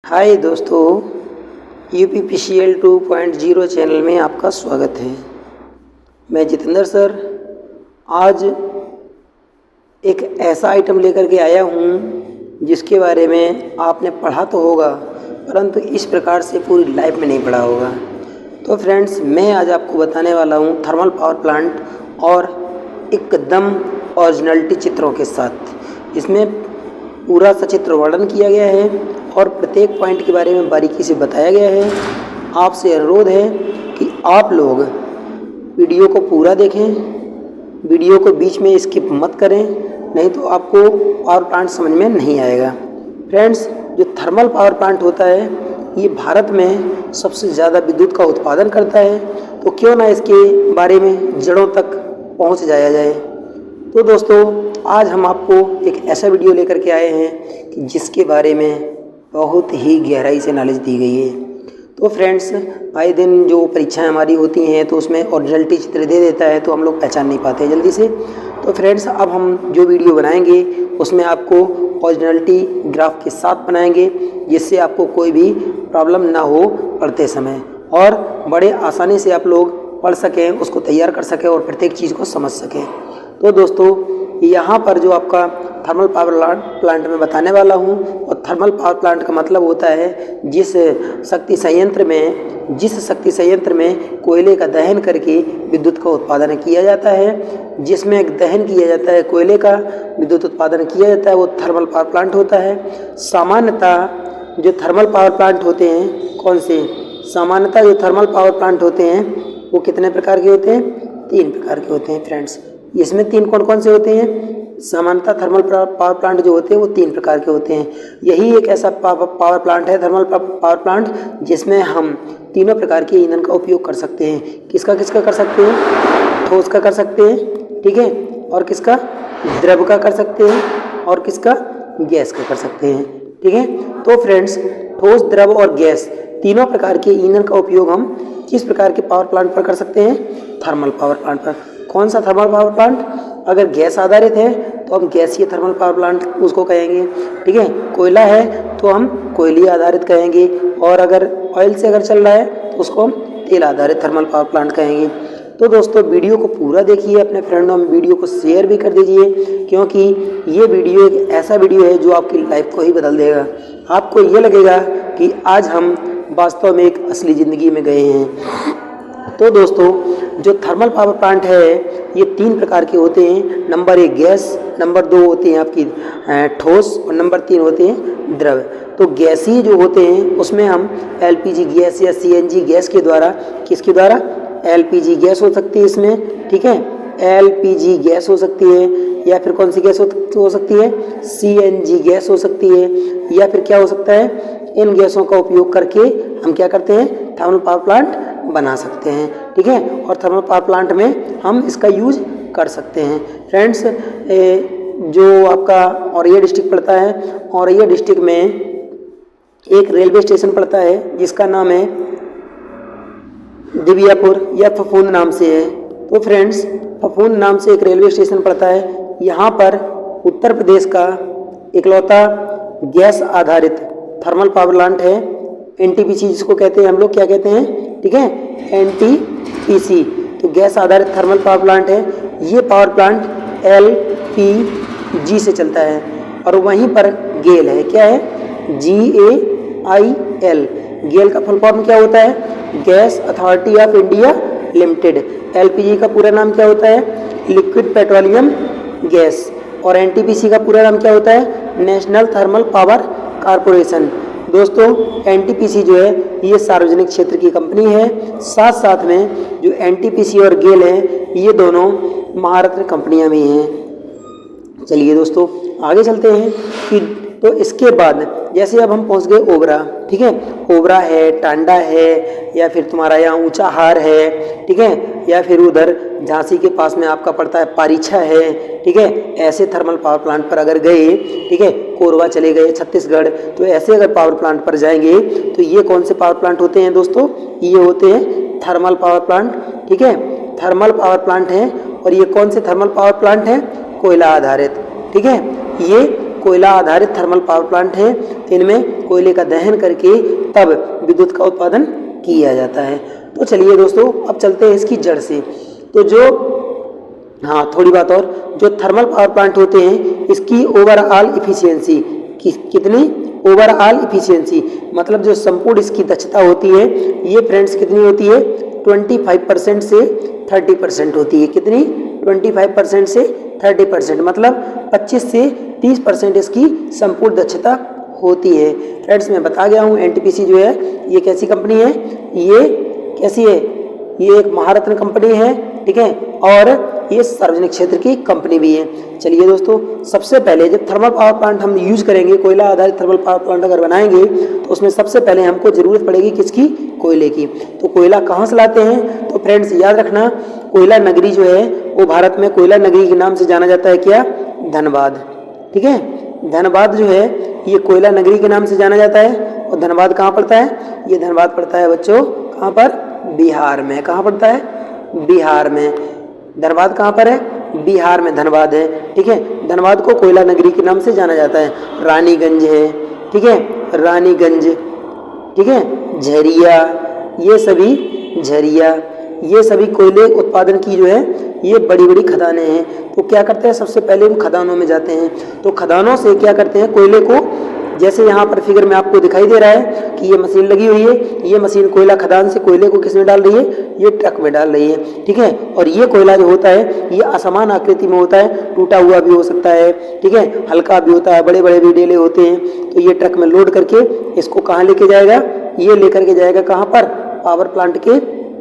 हाय दोस्तों, UPPCL 2.0 channel में आपका स्वागत है। मैं जितेंद्र सर आज एक ऐसा आइटम लेकर के आया हूँ जिसके बारे में आपने पढ़ा तो होगा, परंतु इस प्रकार से पूरी लाइफ में नहीं पढ़ा होगा। तो फ्रेंड्स, मैं आज आपको बताने वाला हूँ थर्मल पावर प्लांट और एकदम ओरिजिनलिटी चित्रों के साथ। इसमें पूरा सचित्र वर्णन किया गया है और प्रत्येक पॉइंट के बारे में बारीकी से बताया गया है। आपसे अनुरोध है कि आप लोग वीडियो को पूरा देखें, वीडियो को बीच में स्किप मत करें, नहीं तो आपको पावर प्लांट समझ में नहीं आएगा। फ्रेंड्स, जो थर्मल पावर प्लांट होता है ये भारत में सबसे ज़्यादा विद्युत का उत्पादन करता है, तो क्यों ना इसके बारे में जड़ों तक पहुंच जाया जाए। तो दोस्तों, आज हम आपको एक ऐसा वीडियो लेकर के आए हैं कि जिसके बारे में बहुत ही गहराई से नॉलेज दी गई है। तो फ्रेंड्स, आए दिन जो परीक्षाएं हमारी होती हैं तो उसमें ओरिजिनलिटी चित्र दे देता है, तो हम लोग पहचान नहीं पाते हैं जल्दी से। तो फ्रेंड्स, अब हम जो वीडियो बनाएंगे उसमें आपको ओरिजिनलिटी ग्राफ के साथ बनाएंगे, जिससे आपको कोई भी प्रॉब्लम ना हो पढ़ते समय और बड़े आसानी से आप लोग पढ़ सकें, उसको तैयार कर सकें और प्रत्येक चीज़ को समझ सकें। तो दोस्तों, यहाँ पर जो आपका थर्मल पावर प्लांट में बताने वाला हूँ, और थर्मल पावर प्लांट का मतलब होता है जिस शक्ति संयंत्र में कोयले का दहन करके विद्युत का उत्पादन किया जाता है, जिसमें दहन किया जाता है कोयले का, विद्युत उत्पादन किया जाता है, वो थर्मल पावर प्लांट होता है। सामान्यतः जो थर्मल पावर प्लांट होते हैं, कौन से सामान्यतः जो थर्मल पावर प्लांट होते हैं वो कितने प्रकार के होते हैं? 3 प्रकार के होते हैं फ्रेंड्स। इसमें 3 कौन कौन से होते हैं? सामान्यतः थर्मल पावर प्लांट जो होते हैं वो 3 प्रकार के होते हैं। यही एक ऐसा पावर प्लांट है, थर्मल पावर प्लांट, जिसमें हम तीनों प्रकार के ईंधन का उपयोग कर सकते हैं। किसका किसका कर सकते हैं? ठोस का कर सकते हैं, ठीक है, और किसका? द्रव का कर सकते हैं, और किसका? गैस का कर सकते हैं, ठीक है। तो फ्रेंड्स, ठोस, द्रव और गैस तीनों प्रकार के ईंधन का उपयोग हम किस प्रकार के पावर प्लांट पर कर सकते हैं? थर्मल पावर प्लांट पर। कौन सा थर्मल पावर प्लांट? अगर गैस आधारित है तो हम गैसीय थर्मल पावर प्लांट उसको कहेंगे, ठीक है। कोयला है तो हम कोयलीय आधारित कहेंगे, और अगर ऑयल से अगर चल रहा है तो उसको हम तेल आधारित थर्मल पावर प्लांट कहेंगे। तो दोस्तों, वीडियो को पूरा देखिए, अपने फ्रेंडों में वीडियो को शेयर भी कर दीजिए, क्योंकि ये वीडियो एक ऐसा वीडियो है जो आपकी लाइफ को ही बदल देगा। आपको ये लगेगा कि आज हम वास्तव में एक असली ज़िंदगी में गए हैं। तो दोस्तों, जो थर्मल पावर प्लांट है ये 3 प्रकार के होते हैं। नंबर 1 गैस, नंबर 2 होते हैं आपकी ठोस, और नंबर 3 होते हैं द्रव। तो गैसीय जो होते हैं उसमें हम LPG गैस या CNG गैस के द्वारा, किसके द्वारा? LPG गैस हो सकती है इसमें, ठीक है, LPG गैस हो सकती है, या फिर कौन सी गैस हो सकती है? CNG गैस हो सकती है, या फिर क्या हो सकता है? इन गैसों का उपयोग करके हम क्या करते हैं? थर्मल पावर प्लांट बना सकते हैं, ठीक है, और थर्मल पावर प्लांट में हम इसका यूज कर सकते हैं। फ्रेंड्स, जो आपका औरैया डिस्ट्रिक्ट पड़ता है, औरैया डिस्ट्रिक्ट में एक रेलवे स्टेशन पड़ता है जिसका नाम है दिव्यापुर, या फफूंद नाम से है। तो फ्रेंड्स, फफूंद नाम से एक रेलवे स्टेशन पड़ता है। यहाँ पर उत्तर प्रदेश का इकलौता गैस आधारित थर्मल पावर प्लांट है, NTPC जिसको कहते हैं हम लोग, क्या कहते हैं, ठीक है, NTPC। तो गैस आधारित थर्मल पावर प्लांट है। ये पावर प्लांट LPG से चलता है, और वहीं पर गेल है, क्या है? GAIL। गेल का फुल फॉर्म क्या होता है? Gas authority of India limited. LPG का पूरा नाम क्या होता है? Liquid petroleum gas. और NTPC का पूरा नाम क्या होता है? National thermal power corporation. दोस्तों, NTPC जो है ये सार्वजनिक क्षेत्र की कंपनी है। साथ साथ में जो NTPC और गेल है ये दोनों महारत्न कंपनियां भी हैं। चलिए दोस्तों, आगे चलते हैं कि तो इसके बाद जैसे अब हम पहुंच गए ओबरा, ठीक है, ओबरा है, टांडा है, या फिर तुम्हारा यहाँ ऊंचाहार है, ठीक है, या फिर उधर झांसी के पास में आपका पड़ता है पारीछा है, ठीक है। ऐसे थर्मल पावर प्लांट पर अगर गए, ठीक है, कोरबा चले गए, छत्तीसगढ़, तो ऐसे अगर पावर प्लांट पर जाएंगे तो ये कौन से पावर प्लांट होते हैं दोस्तों? ये होते हैं थर्मल पावर प्लांट, ठीक है, थर्मल पावर प्लांट हैं। और ये कौन से थर्मल पावर प्लांट हैं? कोयला आधारित, ठीक है। ये कोयला आधारित थर्मल पावर प्लांट हैं, इनमें कोयले का दहन करके तब विद्युत का उत्पादन किया जाता है। तो चलिए दोस्तों, अब चलते हैं इसकी जड़ से। तो थोड़ी बात और, जो थर्मल पावर प्लांट होते हैं इसकी ओवरऑल इफिशियंसी कितनी, ओवरऑल इफिशियंसी मतलब जो संपूर्ण इसकी दक्षता होती है, ये फ्रेंड्स कितनी होती है, 25% से 30% होती है। कितनी, 25% से 30%, मतलब 25 से 30% इसकी संपूर्ण दक्षता होती है। फ्रेंड्स मैं बता गया हूँ एनटीपीसी जो है ये कैसी कंपनी है, ये कैसी है, ये एक महारत्न कंपनी है, ठीक है, और ये सार्वजनिक क्षेत्र की कंपनी भी है। चलिए दोस्तों, सबसे पहले जब थर्मल पावर प्लांट हम यूज करेंगे, कोयला आधारित थर्मल पावर प्लांट अगर बनाएंगे तो उसमें सबसे पहले हमको ज़रूरत पड़ेगी किसकी, कोयले की। तो कोयला कहाँ से लाते हैं, तो फ्रेंड्स याद रखना, कोयला नगरी जो है वो भारत में कोयला नगरी के नाम से जाना जाता है, क्या, धनबाद, ठीक है। धनबाद जो है ये कोयला नगरी के नाम से जाना जाता है। और धनबाद कहाँ पड़ता है, ये धनबाद पड़ता है बच्चों कहाँ पर, बिहार में। कहाँ पड़ता है, बिहार में। धनबाद कहाँ पर है, बिहार में धनबाद है, ठीक है। धनबाद को कोयला नगरी के नाम से जाना जाता है। रानीगंज है, ठीक है, रानीगंज, ठीक है, झरिया, ये सभी कोयले उत्पादन की जो है ये बड़ी बड़ी खदानें हैं। तो क्या करते हैं, सबसे पहले हम खदानों में जाते हैं। तो खदानों से क्या करते हैं, कोयले को, जैसे यहाँ पर फिगर में आपको दिखाई दे रहा है कि ये मशीन लगी हुई है, ये मशीन कोयला खदान से कोयले को किस में डाल रही है, ये ट्रक में डाल रही है, ठीक है। और ये कोयला जो होता है ये असमान आकृति में होता है, टूटा हुआ भी हो सकता है, ठीक है, हल्का भी होता है, बड़े बड़े भी डेले होते हैं। तो ये ट्रक में लोड करके इसको कहाँ लेके जाएगा, ये लेकर के जाएगा कहाँ पर, पावर प्लांट के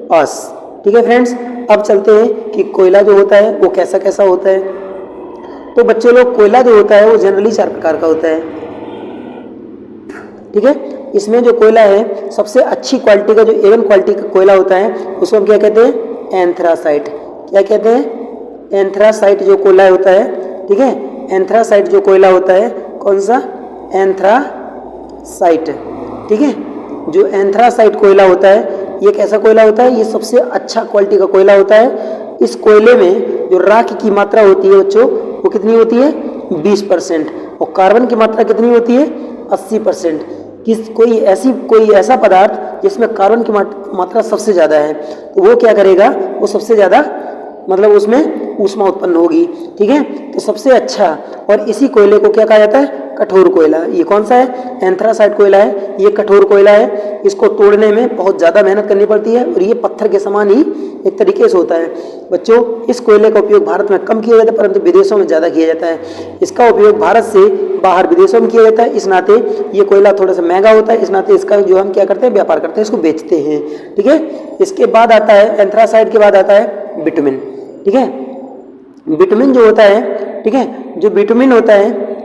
पास, ठीक है फ्रेंड्स। अब चलते हैं कि कोयला जो होता है वो कैसा कैसा होता है। तो बच्चे लोग, कोयला जो होता है वो जनरली 4 प्रकार का होता है, ठीक है। इसमें जो कोयला है सबसे अच्छी क्वालिटी का, जो A1 क्वालिटी का कोयला होता है उसको हम क्या कहते हैं, एंथ्रासाइट। क्या कहते हैं, एंथ्रासाइट जो कोयला होता है, ठीक है। एंथ्रासाइट जो कोयला होता है, कौन सा, एंथ्रासाइट, ठीक है। जो एंथ्रासाइट कोयला होता है ये कैसा कोयला होता है, ये सबसे अच्छा क्वालिटी का कोयला होता है। इस कोयले में जो राख की मात्रा होती है बच्चों वो कितनी होती है, 20%, और कार्बन की मात्रा कितनी होती है, 80%। कोई ऐसा पदार्थ जिसमें कार्बन की मात्रा सबसे ज़्यादा है तो वो क्या करेगा, वो सबसे ज़्यादा मतलब उसमें ऊष्मा उत्पन्न होगी, ठीक है। तो सबसे अच्छा, और इसी कोयले को क्या कहा जाता है, कठोर कोयला। ये कौन सा है, एंथ्रासाइट कोयला है, ये कठोर कोयला है। इसको तोड़ने में बहुत ज़्यादा मेहनत करनी पड़ती है और ये पत्थर के समान ही एक तरीके से होता है। बच्चों, इस कोयले का उपयोग भारत में कम किया जाता है परंतु विदेशों में ज़्यादा किया जाता है। इसका उपयोग भारत से बाहर विदेशों में किया जाता है, इस नाते ये कोयला थोड़ा सा महंगा होता है, इस नाते इसका जो हम क्या करते हैं, व्यापार करते हैं, इसको बेचते हैं, ठीक है। इसके बाद आता है, एंथ्रासाइट के बाद आता है बिटुमिन, ठीक है। बिटुमिन जो होता है, ठीक है, जो बिटुमिन होता है,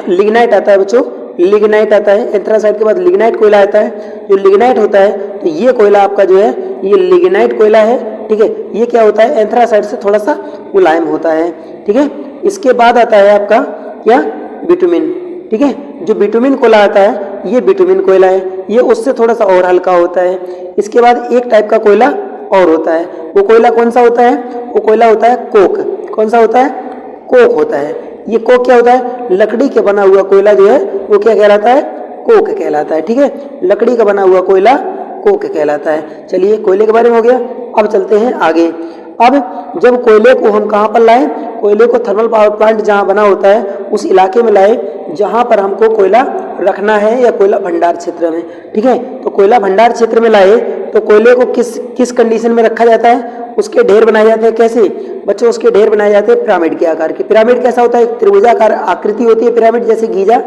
लिग्नाइट आता है बच्चों, लिग्नाइट आता है। एंथ्रासाइट के बाद लिग्नाइट कोयला आता है। जो लिग्नाइट होता है तो ये कोयला आपका जो है ये लिग्नाइट कोयला है, ठीक है। ये क्या होता है, एंथ्रासाइट से थोड़ा सा मुलायम होता है, ठीक है। इसके बाद आता है आपका क्या, बिटुमिन, ठीक है। जो बिटुमिन कोयला आता है ये बिटुमिन कोयला है, ये उससे थोड़ा सा और हल्का होता है। इसके बाद एक टाइप का कोयला और होता है, वो कोयला कौन सा होता है, वो कोयला होता है कोक। कौन सा होता है, कोक होता है। ये कोक क्या होता है, लकड़ी के बना हुआ कोयला जो है वो क्या कहलाता है, कोक कहलाता है, ठीक है। लकड़ी का बना हुआ कोयला कोक कहलाता है। चलिए, कोयले के बारे में हो गया। अब चलते हैं आगे। अब जब कोयले को हम कहाँ पर लाएं, कोयले को थर्मल पावर प्लांट जहाँ बना होता है उस इलाके में लाए जहाँ पर हमको कोयला रखना है, या कोयला भंडार क्षेत्र में, ठीक है। तो कोयला भंडार क्षेत्र में लाए तो कोयले को किस कंडीशन में रखा जाता है, उसके ढेर बनाए जाते हैं। कैसे बच्चों, उसके ढेर बनाए जाते हैं पिरामिड के आकार के। पिरामिड कैसा होता है, एक त्रिभुजाकार आकृति होती है पिरामिड, जैसे गीजा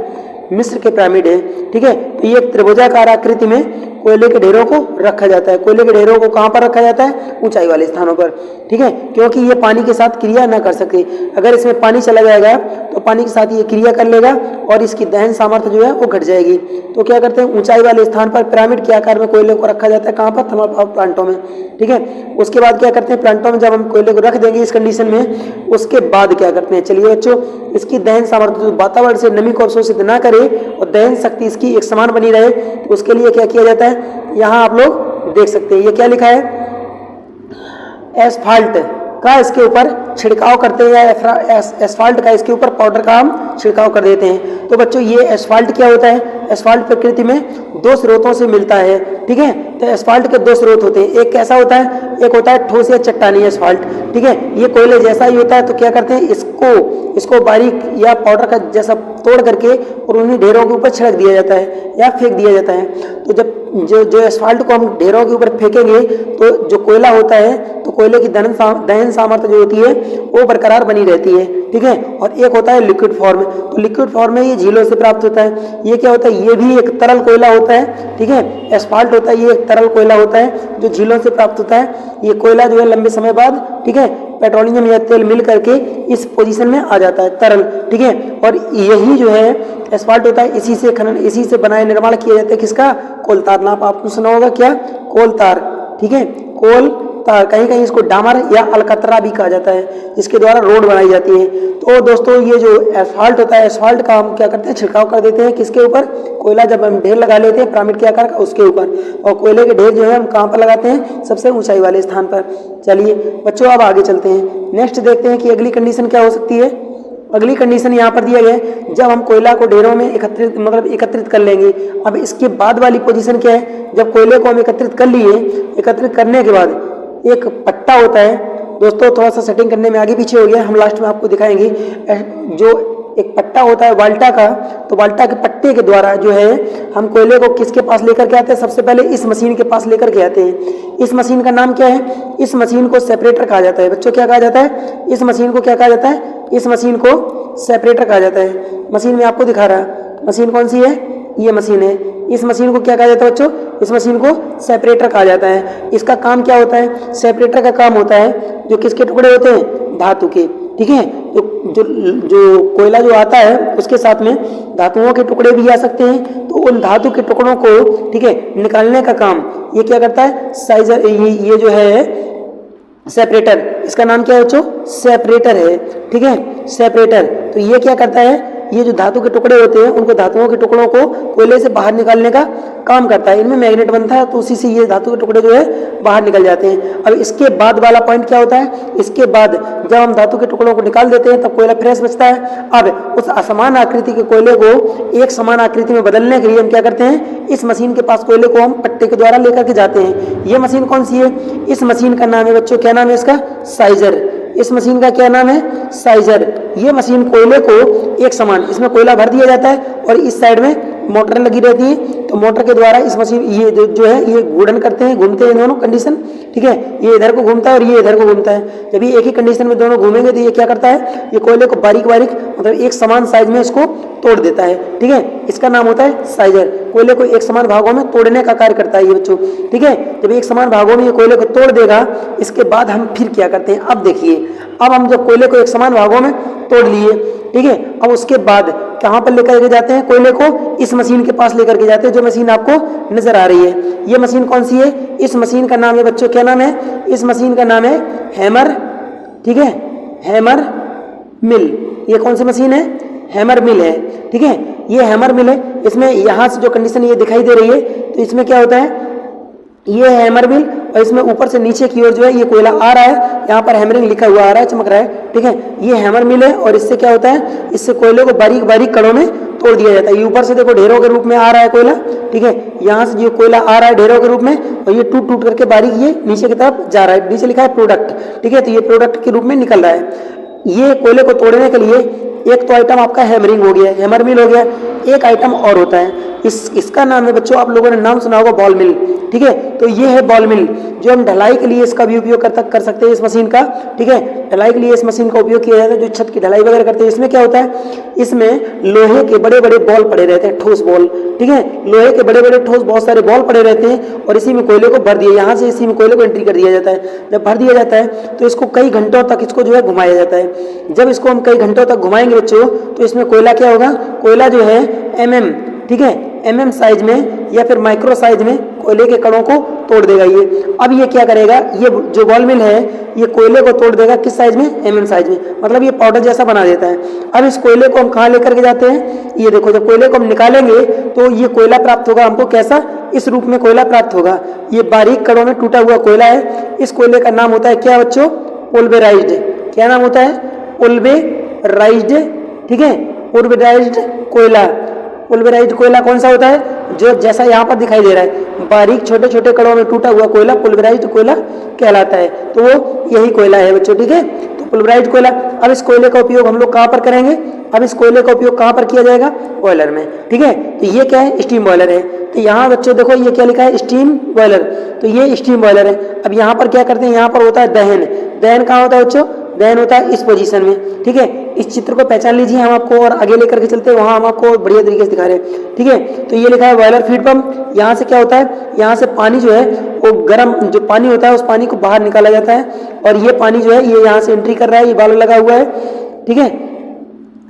मिस्र के पिरामिड है, ठीक है। तो ये त्रिभुजाकार आकृति में कोयले के ढेरों को रखा जाता है। कोयले के ढेरों को कहाँ पर रखा जाता है, ऊंचाई वाले स्थानों पर, ठीक है, क्योंकि ये पानी के साथ क्रिया ना कर सके। अगर इसमें पानी चला जाएगा तो पानी के साथ ये क्रिया कर लेगा और इसकी दहन सामर्थ्य जो है वो घट जाएगी। तो क्या करते हैं, ऊंचाई वाले स्थान पर पिरामिड के आकार में कोयले को रखा जाता है। कहाँ पर, थर्मल पावर प्लांटों में, ठीक है। उसके बाद क्या करते हैं, प्लांटों में जब हम कोयले को रख देंगे इस कंडीशन में, उसके बाद क्या करते हैं, चलिए बच्चों, इसकी दहन सामर्थ्य वातावरण से नमी को अवशोषित ना करे और दहन शक्ति इसकी एक समान बनी रहे, तो उसके लिए क्या किया जाता है, यहाँ आप लोग देख सकते हैं, ये क्या लिखा है, एस्फाल्ट का इसके ऊपर छिड़काव करते हैं, या एस्फाल्ट का इसके ऊपर पाउडर का हम छिड़काव कर देते हैं। तो बच्चों ये एस्फाल्ट क्या होता है, एस्फाल्ट प्रकृति में दो स्रोतों से मिलता है, ठीक है। तो एस्फाल्ट के दो स्रोत होते हैं, एक कैसा होता है, एक होता है ठोस या चट्टानी एस्फाल्ट, ठीक है। ये कोयले जैसा ही होता है। तो क्या करते हैं, इसको बारीक या पाउडर का जैसा तोड़ करके और उन्हीं ढेरों के ऊपर छिड़क दिया जाता है या फेंक दिया जाता है। तो जब जो एस्फाल्ट को हम ढेरों के ऊपर फेंकेंगे तो जो कोयला होता है, तो कोयले की दहन सामर्थ्य जो होती है वो बरकरार बनी रहती है, ठीक है। और एक होता है लिक्विड फॉर्म। तो लिक्विड फॉर्म में ये झीलों से प्राप्त होता है। ये क्या होता है, ये भी एक तरल कोयला होता है, ठीक है। एस्फाल्ट होता है, ये एक तरल कोयला होता है जो झीलों से प्राप्त होता है। ये कोयला जो है लंबे समय बाद, ठीक है, पेट्रोलियम या तेल मिल करके इस पोजीशन में आ जाता है, तरल, ठीक है। और यही जो है एस्फाल्ट होता है, इसी से बनाए निर्माण किया जाता है किसका, कोल तार। नाम आपने सुना होगा क्या, कोल तार, ठीक है, कोल तार। कहीं कहीं इसको डामर या अलकतरा भी कहा जाता है, जिसके द्वारा रोड बनाई जाती है। तो दोस्तों ये जो एस्फाल्ट होता है, एस्फाल्ट का हम क्या करते हैं, छिड़काव कर देते हैं किसके ऊपर, कोयला जब हम ढेर लगा लेते हैं पिरामिड के आकार का उसके ऊपर। और कोयले के ढेर जो है हम कहाँ पर लगाते हैं, सबसे ऊंचाई वाले स्थान पर। चलिए बच्चों अब आगे चलते हैं, नेक्स्ट देखते हैं कि अगली कंडीशन क्या हो सकती है। अगली कंडीशन यहाँ पर दिया गया है, जब हम कोयला को ढेरों में एकत्रित कर लेंगे। अब इसके बाद वाली पोजीशन क्या है, जब कोयले को हम एकत्रित कर लिए, एकत्रित करने के बाद एक पट्टा होता है। दोस्तों थोड़ा सा सेटिंग करने में आगे पीछे हो गया, हम लास्ट में आपको दिखाएंगे। जो एक पट्टा होता है वाल्टा का, तो वाल्टा के पट्टे के द्वारा जो है हम कोयले को किसके पास लेकर के आते हैं, सबसे पहले इस मशीन के पास लेकर के आते हैं। इस मशीन का नाम क्या है, इस मशीन को सेपरेटर कहा जाता है। बच्चों क्या कहा जाता है, इस मशीन को क्या कहा जाता है, इस मशीन को सेपरेटर कहा जाता है। मशीन में आपको दिखा रहा, मशीन कौन सी है, ये मशीन है। इस मशीन को क्या कहा जाता है बच्चों, इस मशीन को सेपरेटर कहा जाता है। इसका काम क्या होता है, सेपरेटर का काम होता है जो किसके टुकड़े होते हैं, धातु के, ठीक है। जो कोयला जो आता है उसके साथ में धातुओं के टुकड़े भी आ सकते हैं। तो उन धातु के टुकड़ों को, ठीक है, निकालने का काम ये क्या करता है, साइजर, ये जो है सेपरेटर, इसका नाम क्या है बच्चों, सेपरेटर है, ठीक है, सेपरेटर। तो ये क्या करता है, ये जो धातु के टुकड़े होते हैं उनको, धातुओं के टुकड़ों को कोयले से बाहर निकालने का काम करता है। इनमें मैग्नेट बनता है, तो उसी से ये धातु के टुकड़े जो है बाहर निकल जाते हैं। अब इसके बाद वाला पॉइंट क्या होता है, इसके बाद जब हम धातु के टुकड़ों को निकाल देते हैं तब कोयला फ्रेश बचता है। अब उस असमान आकृति के कोयले को एक समान आकृति में बदलने के लिए हम क्या करते हैं, इस मशीन के पास कोयले को हम पट्टे के द्वारा लेकर के जाते हैं। ये मशीन कौन सी है, इस मशीन का नाम है बच्चों, क्या नाम है इसका, साइजर। इस मशीन का क्या नाम है, साइजर। ये मशीन कोयले को एक समान, इसमें कोयला भर दिया जाता है और इस साइड में मोटर लगी रहती है। तो मोटर के द्वारा इस मशीन ये जो है ये घूर्णन करते हैं, घूमते हैं दोनों कंडीशन, ठीक है। ये इधर को घूमता है और ये इधर को घूमता है। जब ये एक ही कंडीशन में दोनों घूमेंगे तो ये क्या करता है, ये कोयले को बारीक बारीक मतलब एक समान साइज में इसको तोड़ देता है, ठीक है। इसका नाम होता है साइजर। कोयले को एक समान भागों में तोड़ने का कार्य करता है ये बच्चों, ठीक है। जब एक समान भागों में ये कोयले को तोड़ देगा, इसके बाद हम फिर क्या करते हैं, अब देखिए, अब हम जब कोयले को एक समान भागों में तोड़ लिए, ठीक है, अब उसके बाद कहाँ पर लेकर के जाते हैं कोयले को, इस मशीन के पास लेकर के जाते हैं, जो मशीन आपको नजर आ रही है। ये मशीन कौन सी है, इस मशीन का नाम है बच्चों, क्या नाम है, इस मशीन का नाम है हैमर, ठीक है, हैमर मिल। ये कौन सी मशीन है, हैमर मिल है, ठीक है। ये हैमर मिल है। इसमें यहाँ से जो कंडीशन ये दिखाई दे रही है, तो इसमें क्या होता है, ये है हैमर मिल और इसमें ऊपर से नीचे की ओर जो है ये कोयला आ रहा है, यहाँ पर हैमरिंग लिखा हुआ आ रहा है, चमक रहा है, ठीक है। ये हैमर मिल है और इससे क्या होता है, इससे कोयले को बारीक बारीक कणों में तोड़ दिया जाता है। ये ऊपर से देखो ढेरों के रूप में आ रहा है कोयला, ठीक है। यहाँ से जो कोयला आ रहा है ढेरों के रूप में और ये टूट टूट करके बारीक ये नीचे की तरफ जा रहा है, नीचे लिखा है प्रोडक्ट, ठीक है। तो ये प्रोडक्ट के रूप में निकल रहा है। ये कोयले को तोड़ने के लिए एक तो आइटम आपका हैमरिंग हो गया, हैमर मिल हो गया। एक आइटम और होता है, इसका नाम है बच्चों, आप लोगों ने नाम सुना होगा, बॉल मिल, ठीक है। तो ये है बॉल मिल, जो हम ढलाई के लिए इसका भी उपयोग कर सकते हैं, इस मशीन का, ठीक है। ढलाई के लिए इस मशीन का उपयोग किया जाता है, जो छत की ढलाई वगैरह करते हैं। इसमें क्या होता है, इसमें लोहे के बड़े बड़े बॉल पड़े रहते हैं, ठोस बॉल, ठीक है। लोहे के बड़े बड़े ठोस बहुत सारे बॉल पड़े रहते हैं और इसी में कोयले को भर दिया, यहाँ से इसी में कोयले को एंट्री कर दिया जाता है। जब भर दिया जाता है तो इसको कई घंटों तक इसको जो है घुमाया जाता है। जब इसको हम कई घंटों तक घुमाएंगे बच्चों, तो इसमें कोयला क्या होगा, कोयला जो है MM, ठीक है, MM साइज में या फिर माइक्रो साइज में कोयले के कणों को तोड़ देगा ये। अब ये क्या करेगा, ये जो बॉल मिल है ये कोयले को तोड़ देगा किस साइज में, MM साइज में, मतलब ये पाउडर जैसा बना देता है। अब इस कोयले को हम कहाँ लेकर के जाते हैं, ये देखो, जब कोयले को हम निकालेंगे तो ये कोयला प्राप्त होगा हमको, कैसा, इस रूप में कोयला प्राप्त होगा। ये बारीक कणों में टूटा हुआ कोयला है। इस कोयले का नाम होता है क्या बच्चों, पुल्वेराइज्ड। क्या नाम होता है, पुल्वेराइज्ड, ठीक है, पुल्वराइज्ड कोयला। पुल्वराइज्ड कोयला कौन सा होता है? जो जैसा यहाँ पर दिखाई दे रहा है, बारीक छोटे छोटे कणों में टूटा हुआ कोयला पुल्वराइज्ड कोयला कहलाता है। तो वो यही कोयला है बच्चों, ठीक है। तो पुल्वराइज्ड कोयला, अब इस कोयले का उपयोग हम लोग कहाँ पर करेंगे? अब इस कोयले का उपयोग कहाँ पर किया जाएगा? बॉयलर में, ठीक है। तो ये क्या है? स्टीम बॉयलर है। तो यहाँ बच्चों देखो ये क्या लिखा है? Steam boiler. तो ये स्टीम बॉयलर है। अब यहाँ पर क्या करते हैं? यहाँ पर होता है दहन। दहन कहाँ होता है बच्चों? दहन होता है इस पोजीशन में, ठीक है। इस चित्र को पहचान लीजिए, हम आपको और आगे लेकर के चलते हैं, वहाँ हम आपको बढ़िया तरीके से दिखा रहे हैं, ठीक है। तो ये लिखा है बॉयलर फीड पंप। यहाँ से क्या होता है? यहाँ से पानी जो है वो गर्म जो पानी होता है उस पानी को बाहर निकाला जाता है, और ये पानी जो है ये यहाँ से एंट्री कर रहा है, ये वाल्व लगा हुआ है, ठीक है।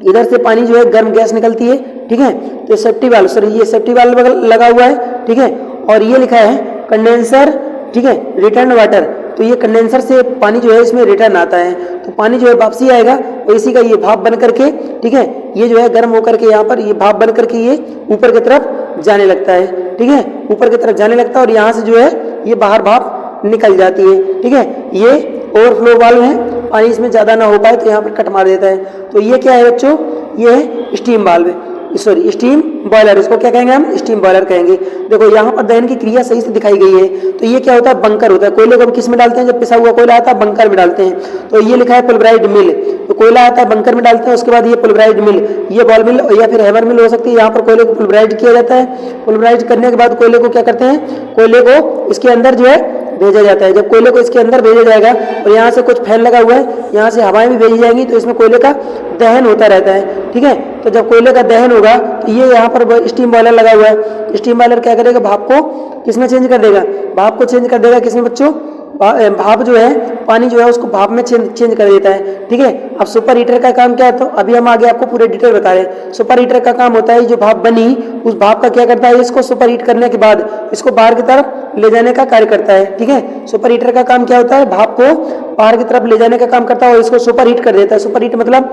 इधर से पानी जो है गर्म गैस निकलती है, ठीक है। तो सेफ्टी वाल्व, सर ये सेफ्टी वाल्व लगा हुआ है, ठीक है। और ये लिखा है कंडेंसर, ठीक है, रिटर्न वाटर। तो ये कंडेंसर से पानी जो है इसमें रिटर्न आता है, तो पानी जो है वापसी आएगा, और इसी का ये भाप बन करके, ठीक है, ये जो है गर्म होकर के यहाँ पर ये भाप बन करके ये ऊपर की तरफ जाने लगता है, ठीक है। ऊपर की तरफ जाने लगता है और यहाँ से जो है ये बाहर भाप निकल जाती है, ठीक है। ये ओवरफ्लो वाल्व है, पानी इसमें ज़्यादा ना हो पाए तो यहाँ पर कट मार देता है। तो ये क्या है बच्चों? ये है steam valve, sorry steam boiler. इसको क्या कहेंगे हम? स्टीम बॉयलर कहेंगे। देखो यहाँ पर दहन की क्रिया सही से दिखाई गई है। तो ये क्या होता है? बंकर होता है। कोयले को हम किस में डालते हैं? जब पिसा हुआ कोयला आता है बंकर में डालते हैं। तो ये लिखा है पुल्वराइज्ड मिल। तो कोयला आता है बंकर में डालते हैं, उसके बाद ये पुल्वराइज्ड मिल, ये बॉल मिल या फिर हैमर मिल हो सकती है। यहाँ पर कोयले को पुल्वराइज्ड किया जाता है। पुल्वराइज्ड करने के बाद कोयले को क्या करते हैं? कोयले को इसके अंदर जो है भेजा जाता है। जब कोयले को इसके अंदर भेजा जाएगा और यहाँ से कुछ फैन लगा हुआ है, यहाँ से हवाएं भी भेजी जाएंगी, तो इसमें कोयले का दहन होता रहता है, ठीक है। तो जब कोयले का दहन होगा तो ये यहाँ पर स्टीम बॉयलर लगा हुआ है। स्टीम बॉयलर क्या करेगा? भाप को किसमें चेंज कर देगा? भाप को चेंज कर देगा किसमें बच्चों? भाप जो है, पानी जो है उसको भाप में चेंज कर देता है, ठीक है। अब सुपर हीटर का काम क्या है? तो अभी हम आगे आपको पूरे डिटेल बता रहे हैं। सुपर हीटर का काम होता है जो भाप बनी उस भाप का क्या करता है? इसको सुपर हीट करने के बाद इसको बाहर की तरफ ले जाने का कार्य करता है, ठीक है। सुपर हीटर का काम क्या होता है? भाप को बाहर की तरफ ले जाने का काम करता है और इसको सुपर हीट कर देता है। सुपर हीट मतलब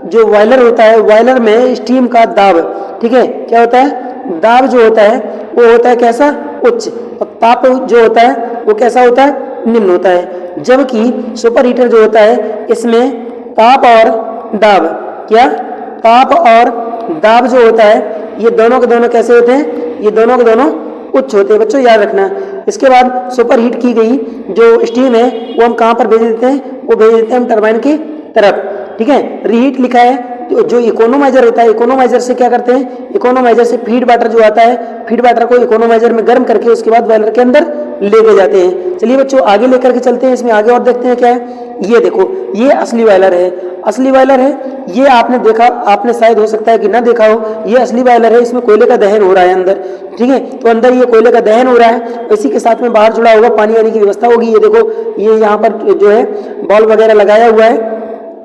जो बॉयलर होता है, बॉयलर में स्टीम का दाब, ठीक है, क्या होता है? दाब जो होता है वो होता है कैसा? उच्च। और ताप जो होता है वो कैसा होता है? निम्न होता है। जबकि सुपर हीटर जो होता है इसमें ताप और दाब, क्या? ताप और दाब जो होता है ये दोनों के दोनों कैसे होते हैं? ये दोनों के दोनों उच्च होते हैं, बच्चों याद रखना। इसके बाद सुपर हीट की गई जो स्टीम है वो हम कहाँ पर भेज देते हैं? वो भेज देते हैं हम टरबाइन की तरफ, ठीक है। रीहीट लिखा है जो इकोनोमाइजर होता है, इकोनोमाइजर से क्या करते हैं? इकोनोमाइजर से फीड वाटर जो आता है, फीड वाटर को इकोनोमाइजर में गर्म करके उसके बाद बॉयलर के अंदर लेके जाते हैं। चलिए बच्चों आगे लेकर के चलते हैं, इसमें आगे और देखते हैं क्या है। ये देखो ये असली बॉयलर है, असली बॉयलर है ये। आपने देखा, आपने शायद हो सकता है कि ना देखा हो, ये असली बॉयलर है। इसमें कोयले का दहन हो रहा है अंदर, ठीक है। तो अंदर ये कोयले का दहन हो रहा है, इसी के साथ में बाहर जुड़ा होगा पानी आने की व्यवस्था होगी। ये देखो ये यहाँ पर जो है बॉल वगैरह लगाया हुआ है,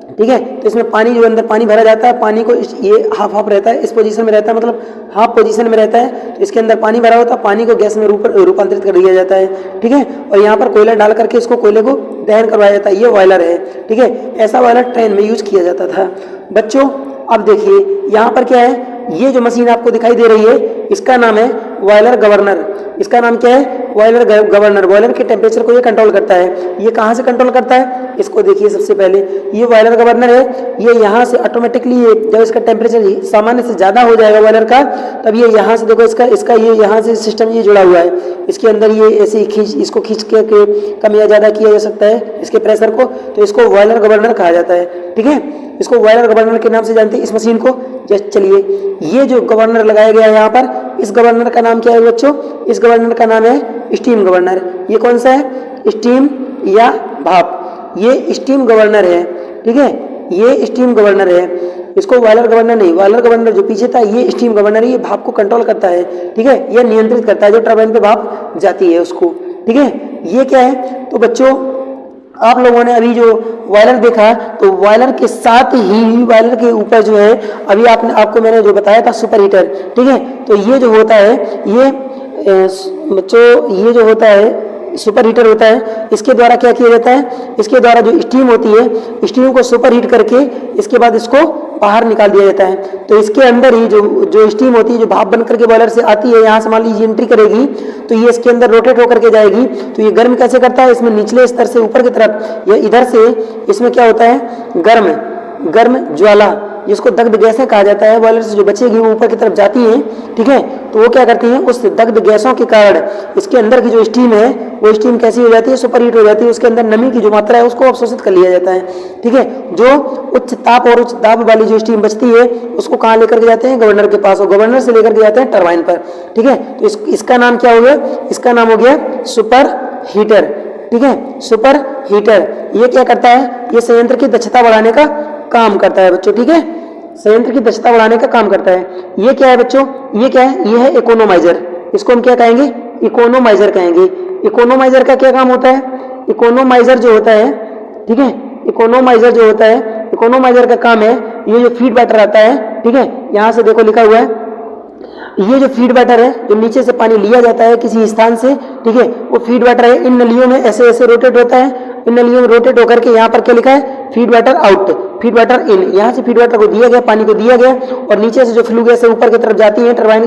ठीक है। तो इसमें पानी जो अंदर पानी भरा जाता है, पानी को ये हाफ रहता है, इस पोजीशन में रहता है, मतलब हाफ पोजीशन में रहता है। तो इसके अंदर पानी भरा होता है, पानी को गैस में रूपांतरित कर दिया जाता है, ठीक है। और यहाँ पर कोयला डाल करके इसको कोयले को दहन करवाया जाता है। ये बॉयलर है, ठीक है। ऐसा बॉयलर ट्रेन में यूज किया जाता था बच्चों। अब देखिए यहाँ पर क्या है? ये जो मशीन आपको दिखाई दे रही है इसका नाम है बॉयलर गवर्नर। इसका नाम क्या है? Boiler governor. बॉयलर के टेम्परेचर को ये कंट्रोल करता है। ये कहाँ से कंट्रोल करता है? इसको देखिए सबसे पहले, ये बॉयलर गवर्नर है। ये यहाँ से ऑटोमेटिकली जब इसका टेम्परेचर सामान्य से ज़्यादा हो जाएगा बॉयलर का, तब ये यहाँ से देखो इसका ये यहाँ से सिस्टम ये जुड़ा हुआ है। इसके अंदर ये ऐसे इसको खींच के कम या ज़्यादा किया जा सकता है इसके प्रेशर को, तो इसको बॉयलर गवर्नर कहा जाता है, ठीक है। इसको बॉयलर गवर्नर के नाम से जानते हैं इस मशीन को। चलिए ये जो गवर्नर लगाया गया है यहाँ पर, इस गवर्नर का नाम क्या है बच्चों? इस गवर्नर का नाम है स्टीम गवर्नर। ये कौन सा है? स्टीम या भाप। ये स्टीम गवर्नर है, ठीक है। ये स्टीम गवर्नर है, इसको बॉयलर गवर्नर नहीं, बॉयलर गवर्नर जो पीछे था ये स्टीम गवर्नर है। ये भाप को कंट्रोल करता है, ठीक है। ये नियंत्रित करता है जो टरबाइन पे भाप जाती है उसको, ठीक है। ये क्या है? तो बच्चों आप लोगों ने अभी जो बॉयलर देखा, तो बॉयलर के साथ ही बॉयलर के ऊपर जो है अभी आपको मैंने जो बताया था सुपर हीटर, ठीक है। तो ये जो होता है ये बच्चों ये जो होता है सुपर हीटर होता है। इसके द्वारा क्या किया जाता है? इसके द्वारा जो स्टीम होती है, स्टीम को सुपर हीट करके इसके बाद इसको बाहर निकाल दिया जाता है। तो इसके अंदर ही जो स्टीम होती है, जो भाप बन करके बॉयलर से आती है, यहाँ से मान लीजिए एंट्री करेगी, तो ये इसके अंदर रोटेट होकर के जाएगी। तो ये गर्म कैसे करता है? इसमें निचले स्तर से ऊपर की तरफ, ये इधर से इसमें क्या होता है? गर्म ज्वाला जिसको दग्ध गैसें कहा जाता है, बॉयलर से जो बचेगी वो ऊपर की तरफ जाती हैं, ठीक है। तो वो क्या करती हैं, उस दग्ध गैसों के कारण इसके अंदर की जो स्टीम है वो स्टीम कैसी हो जाती है, सुपर हीट हो जाती है, उसके अंदर नमी की जो मात्रा है उसको अवशोषित कर लिया जाता है, ठीक है। जो उच्च ताप और उच्च दाब वाली जो स्टीम बचती है उसको कहाँ लेकर के जाते हैं, गवर्नर के पास, और गवर्नर से लेकर के जाते हैं टरबाइन पर, ठीक है। तो इसका नाम क्या हो गया, इसका नाम हो गया सुपर हीटर, ठीक है, सुपर हीटर। ये क्या करता है, ये संयंत्र की दक्षता बढ़ाने का काम करता है बच्चों, ठीक है, संयंत्र की दक्षता बढ़ाने का काम करता है। ये क्या है बच्चों, ये क्या है, ये है इकोनोमाइजर, इसको हम क्या कहेंगे, इकोनोमाइजर कहेंगे। इकोनोमाइजर का क्या काम होता है, इकोनोमाइजर जो होता है, ठीक है, इकोनोमाइजर जो होता है, इकोनोमाइजर का काम है, ये जो फीड बैटर आता है, ठीक है, यहाँ से देखो लिखा हुआ है, ये जो फीड बैटर है जो नीचे से पानी लिया जाता है किसी स्थान से, ठीक है, वो फीड बैटर है, इन नलियों में ऐसे ऐसे रोटेट होता है, इन नलियों में रोटेट होकर के यहाँ पर क्या लिखा है, feed batter out, feed batter in, यहाँ से फीड बैटर को दिया गया, पानी को दिया गया, और नीचे से जो फ्लू गैस ऊपर की तरफ जाती है, टरबाइन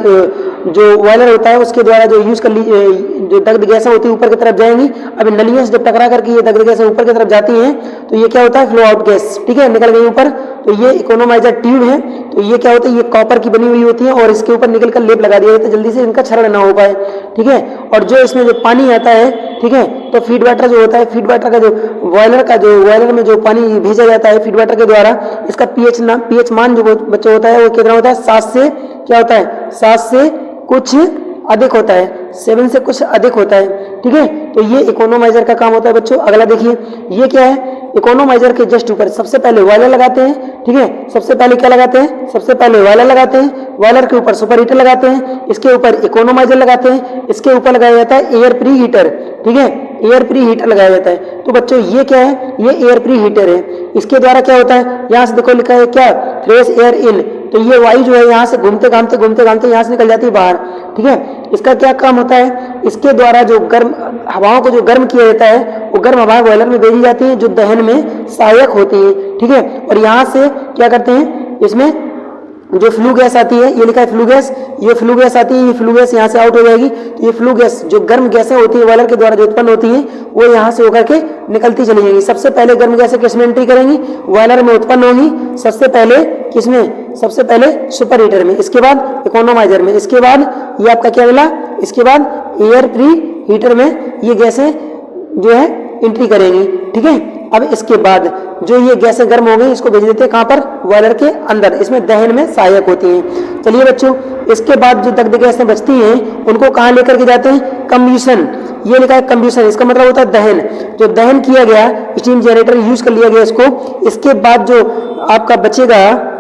जो बॉयलर होता है उसके द्वारा जो यूज कर ली जो दग्ध गैसें होती है ऊपर की तरफ जाएंगी। अब नलियों से जब टकरा करके ये दग्ध गैसें ऊपर की तरफ जाती हैं तो ये क्या होता है, फ्लो आउट गैस, ठीक है, निकल गई ऊपर। तो ये इकोनोमाइजर ट्यूब है, तो ये क्या होता है, ये कॉपर की बनी हुई होती है और इसके ऊपर निकल कर लेप लगा दिया जाता है जल्दी से इनका क्षरण ना हो पाए, ठीक है। और जो इसमें जो पानी आता है, ठीक है, तो फीड बैटर जो होता है, फीड बैटर का जो बॉयलर में जो पानी भेजा जाता है फीड बैटर के द्वारा, इसका पीएच मान जो बच्चा होता है वो कितना होता है, 7 से क्या होता है, 7 से कुछ अधिक होता है, 7 से कुछ अधिक होता है, ठीक है। तो ये इकोनोमाइजर का काम होता है बच्चों। अगला देखिए, ये क्या है, इकोनोमाइजर के जस्ट ऊपर सबसे पहले बॉयलर लगाते हैं, ठीक है, सबसे पहले क्या लगाते हैं, सबसे पहले बॉयलर लगाते हैं, बॉयलर के ऊपर सुपर हीटर लगाते हैं, इसके ऊपर इकोनोमाइजर लगाते हैं, इसके ऊपर लगाया जाता है एयर प्री हीटर, ठीक है, एयर प्री हीटर लगाया जाता है। तो बच्चों ये क्या है, ये एयर प्री हीटर है, इसके द्वारा क्या होता है, यहाँ से देखो लिखा है क्या, फ्रेश एयर इन, तो ये वायु जो है यहाँ से घूमते घामते यहाँ से निकल जाती है बाहर, ठीक है। इसका क्या काम होता है, इसके द्वारा जो गर्म हवाओं को जो गर्म किया जाता है वो गर्म हवाएं बॉयलर में भेजी जाती है जो दहन में सहायक होती है, ठीक है। और यहाँ से क्या करते हैं, इसमें जो फ्लू गैस आती है, ये लिखा है फ्लू गैस, ये फ्लू गैस आती है, ये फ्लू गैस यहाँ से आउट हो जाएगी, तो ये फ्लू गैस जो गर्म गैसें होती है बॉयलर के द्वारा जो उत्पन्न होती है वो यहाँ से होकर के निकलती चली जाएगी। सबसे पहले गर्म गैसें किसमें एंट्री करेंगी, बॉयलर में उत्पन्न होगी, सबसे पहले किसमें, सबसे पहले सुपर हीटर में, इसके बाद इकोनोमाइजर में, इसके बाद ये आपका क्या मिला, इसके बाद एयर प्री हीटर में ये गैसें जो है एंट्री करेंगी, ठीक है। अब इसके बाद जो ये गैसें गर्म हो गई इसको भेज देते हैं कहाँ पर, बॉयलर के अंदर, इसमें दहन में सहायक होती हैं। चलिए बच्चों, इसके बाद जो दग्ध गैसें बचती हैं उनको कहाँ लेकर के जाते हैं, कंब्यूशन, ये लिखा है कंब्यूशन, इसका मतलब होता है दहन, जो दहन किया गया स्टीम जनरेटर यूज कर लिया गया इसको, इसके बाद जो आपका बचेगा,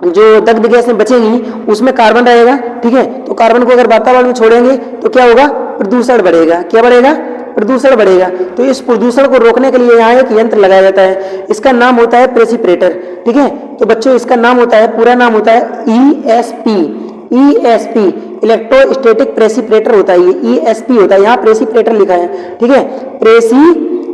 जो दग्ध गैसें बचेंगी उसमें कार्बन रहेगा, ठीक है। तो कार्बन को अगर वातावरण में छोड़ेंगे तो क्या होगा, प्रदूषण बढ़ेगा, क्या बढ़ेगा, प्रदूषण बढ़ेगा। तो इस प्रदूषण को रोकने के लिए यहाँ एक यंत्र लगाया जाता है, इसका नाम होता है प्रेसिपिरेटर, ठीक है। तो बच्चों इसका नाम होता है, पूरा नाम होता है ESP, इलेक्ट्रोस्टैटिक प्रेसिपिरेटर होता है, ये ESP होता है, यहाँ प्रेसिपिरेटर लिखा है, ठीक है,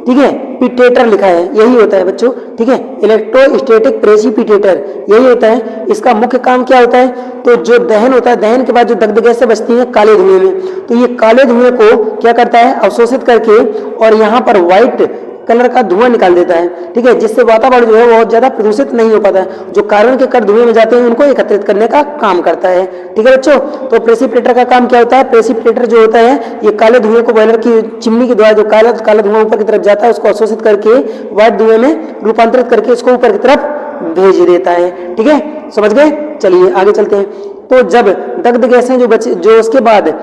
ठीक है, पिटेटर लिखा है, यही होता है बच्चों, ठीक है, इलेक्ट्रोस्टैटिक प्रेसिपिटेटर यही होता है। इसका मुख्य काम क्या होता है, तो जो दहन होता है, दहन के बाद जो दग्ध गैसें बचती हैं काले धुएं में, तो ये काले धुएं को क्या करता है, अवशोषित करके और यहाँ पर व्हाइट कलर का धुआं निकाल देता है, ठीक है, जिससे वातावरण जो है बहुत ज्यादा प्रदूषित नहीं हो पाता है। जो कार्बन के कण धुएं में जाते हैं उनको एकत्रित करने का काम करता है, ठीक है बच्चों। तो प्रेसिपिटेटर का काम क्या होता है, प्रेसिपिटेटर जो होता है ये काले धुएं को बॉयलर की चिमनी के द्वारा जो काला धुआं ऊपर की तरफ जाता है उसको अवशोषित करके व्हाइट धुएं में रूपांतरित करके इसको ऊपर की तरफ भेज देता है, ठीक है, समझ गए। चलिए आगे चलते हैं। तो जब दग्ध गैसें जो उसके बाद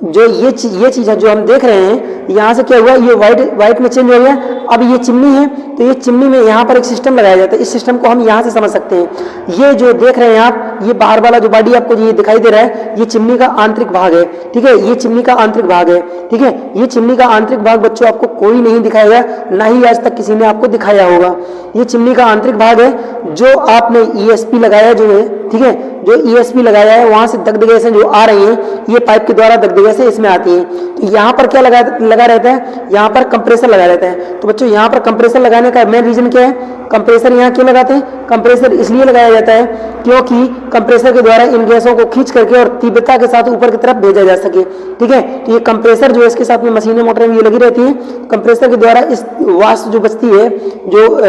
जो ये चीज है जो हम देख रहे हैं, यहाँ से क्या हुआ, ये व्हाइट में चेंज हो गया। अब ये चिमनी है, तो ये चिमनी में यहाँ पर एक सिस्टम लगाया जाता है, इस सिस्टम को हम यहाँ से समझ सकते हैं। ये जो देख रहे हैं आप, ये बाहर वाला जो बॉडी आपको ये दिखाई दे रहा है, ये चिमनी का आंतरिक भाग है, ठीक है, ये चिमनी का आंतरिक भाग है, ठीक है। ये चिमनी का आंतरिक भाग बच्चों आपको कोई नहीं दिखाएगा, ना ही आज तक किसी ने आपको दिखाया होगा। ये चिमनी का आंतरिक भाग है, जो आपने ESP लगाया जो है, ठीक है, जो ESP लगाया है वहां से दग्ध गैसें जो आ रही हैं, ये पाइप के द्वारा दग्ध गैसें इसमें आती हैं। तो यहाँ पर क्या लगा रहता है, यहाँ पर कंप्रेसर लगा रहता है। तो बच्चों यहाँ पर कंप्रेसर लगाने का मेन रीजन क्या है, कंप्रेसर यहाँ क्यों लगाते हैं, कंप्रेसर इसलिए लगाया जाता है क्योंकि कंप्रेसर के द्वारा इन गैसों को खींच करके और तीव्रता के साथ ऊपर की तरफ भेजा जा सके, ठीक है। तो ये कंप्रेसर जो है इसके साथ में मशीनें मोटरें ये लगी रहती हैं, कंप्रेसर के द्वारा इस वाष्प जो बचती है, जो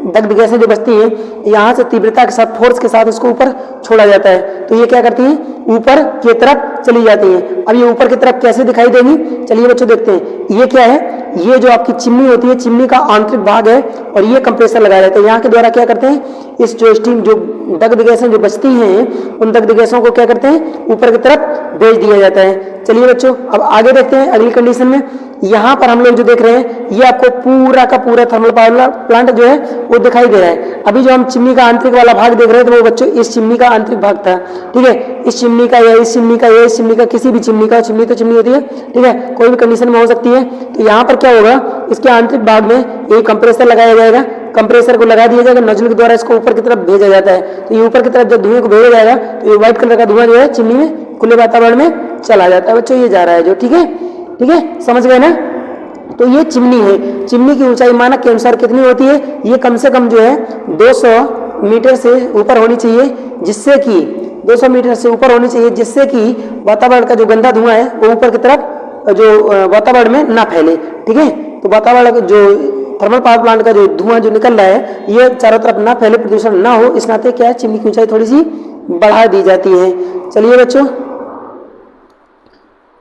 दग्ध गैसें जो बचती हैं यहाँ से तीव्रता के साथ, फोर्स के साथ इसको ऊपर छोड़ा जाता है, तो ये क्या करती हैं, ऊपर की तरफ चली जाती हैं। अब ये ऊपर की तरफ कैसे दिखाई देंगी, चलिए बच्चों देखते हैं। ये क्या है, ये जो आपकी चिमनी होती है, चिमनी का आंतरिक भाग है और ये कंप्रेसर लगाया जाता है। यहाँ के द्वारा क्या करते हैं, इस जो स्टीम, जो दग्ध गैसें जो बचती हैं, उन दग्ध गैसों को क्या करते हैं, ऊपर की तरफ भेज दिया जाता है। चलिए बच्चों अब आगे देखते हैं अगली कंडीशन में। यहाँ पर हम लोग जो देख रहे हैं, ये आपको पूरा का पूरा थर्मल पावर प्लांट जो है वो दिखाई दे रहा है। अभी जो हम चिमनी का आंतरिक वाला भाग देख रहे थे, वो बच्चों इस चिमनी का आंतरिक भाग था, ठीक है। इस चिमनी का या इस चिमनी का या इस चिमनी का, किसी भी चिमनी का, चिमनी तो चिमनी होती है, ठीक है, कोई भी कंडीशन में हो सकती है। तो यहाँ पर क्या होगा, इसके आंतरिक भाग में एक कंप्रेसर लगाया जाएगा, कंप्रेसर को लगा दिया जाएगा, नोजल के द्वारा इसको ऊपर की तरफ भेजा जाता है। तो ये ऊपर की तरफ जब धुएं को भेजा जाएगा तो ये व्हाइट कलर का धुआं जो है चिमनी में खुले वातावरण में चला जाता है। बच्चों ये जा रहा है जो, ठीक है, ठीक है, समझ गए ना। तो ये चिमनी है। चिमनी की ऊंचाई मानक के अनुसार कितनी होती है, ये कम से कम जो है 200 मीटर से ऊपर होनी चाहिए, जिससे कि 200 मीटर से ऊपर होनी चाहिए, जिससे कि वातावरण का जो गंदा धुआं है वो ऊपर की तरफ जो वातावरण में ना फैले, ठीक है। तो वातावरण जो थर्मल पावर प्लांट का जो धुआं जो निकल रहा है, ये चारों तरफ ना फैले, प्रदूषण ना हो, इस नाते क्या है, चिमनी की ऊंचाई थोड़ी सी बढ़ा दी जाती है। चलिए बच्चों